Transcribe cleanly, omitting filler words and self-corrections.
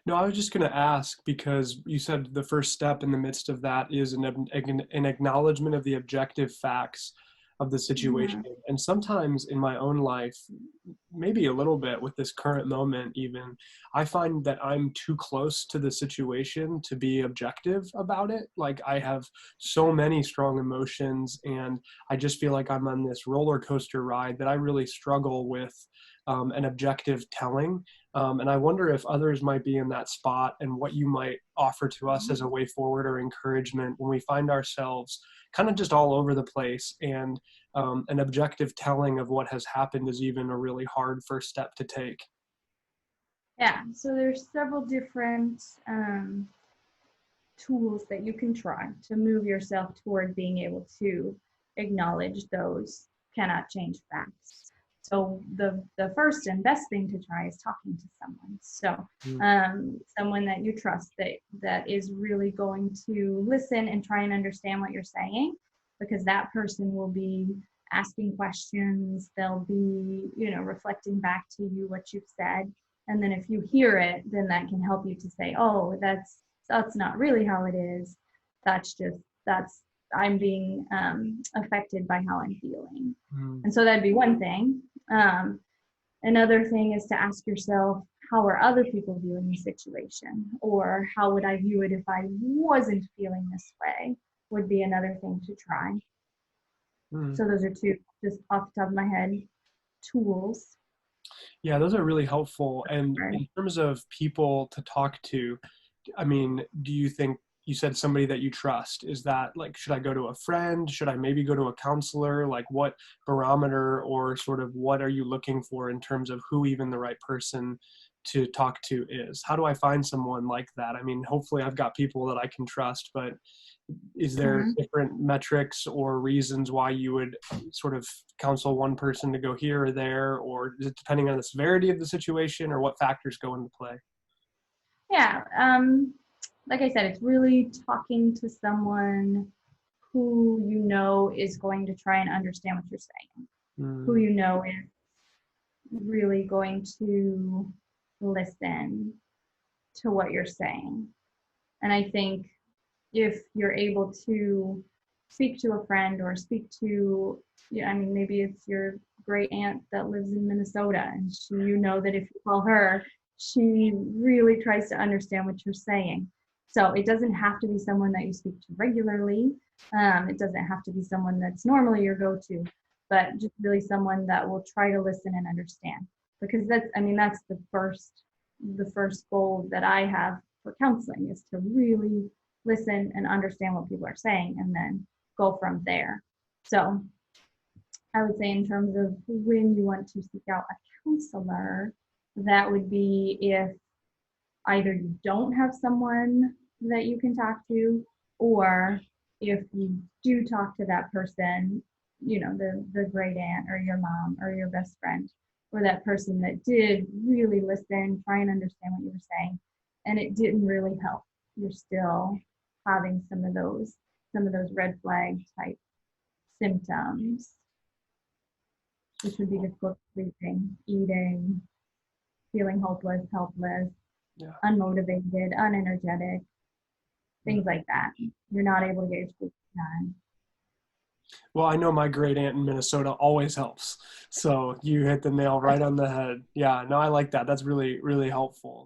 No, I was just going to ask because you said the first step in the midst of that is an acknowledgement of the objective facts of the situation. Mhm. And sometimes in my own life, maybe a little bit with this current moment, even, I find that I'm too close to the situation to be objective about it. Like, I have so many strong emotions, and I just feel like I'm on this roller coaster ride that I really struggle with an objective telling. And I wonder if others might be in that spot and what you might offer to us as a way forward or encouragement when we find ourselves kind of just all over the place. And an objective telling of what has happened is even a really hard first step to take. Yeah, so there's several different tools that you can try to move yourself toward being able to acknowledge those cannot change facts. So the first and best thing to try is talking to someone. So Mm. someone that you trust that is really going to listen and try and understand what you're saying, because that person will be asking questions. They'll be, reflecting back to you what you've said. And then if you hear it, then that can help you to say, oh, that's not really how it is. That's I'm being affected by how I'm feeling. Mm. And so that'd be one thing. Another thing is to ask yourself, how are other people viewing the situation? Or how would I view it if I wasn't feeling this way? Would be another thing to try. Mm. So those are two, just off the top of my head, tools. Yeah, those are really helpful. And in terms of people to talk to, I mean, do you think you said somebody that you trust? Is that like, should I go to a friend? Should I maybe go to a counselor? Like, what barometer or sort of what are you looking for in terms of who even the right person to talk to is? How do I find someone like that? I mean, hopefully I've got people that I can trust, but is there Mhm. different metrics or reasons why you would sort of counsel one person to go here or there, or is it depending on the severity of the situation or what factors go into play? Yeah. Like I said, it's really talking to someone who you know is going to try and understand what you're saying, who Mm. you know is really going to listen to what you're saying. And I think if you're able to speak to a friend or speak to, yeah, I mean, maybe it's your great aunt that lives in Minnesota, and you know that if you call her, she really tries to understand what you're saying. So it doesn't have to be someone that you speak to regularly. It doesn't have to be someone that's normally your go-to, but just really someone that will try to listen and understand. Because that's the first goal that I have for counseling is to really listen and understand what people are saying and then go from there. So I would say in terms of when you want to seek out a counselor, that would be if either you don't have someone that you can talk to, or if you do talk to that person, the great aunt or your mom or your best friend, or that person that did really listen, try and understand what you were saying, and it didn't really help. You're still having some of those red flag type symptoms, which would be difficult sleeping, eating, feeling hopeless, helpless, Yeah. unmotivated, unenergetic, Mm. things like that. You're not able to get your sleep done. Well, I know my great aunt in Minnesota always helps. So you hit the nail right on the head. Yeah, no, I like that. That's really, really helpful.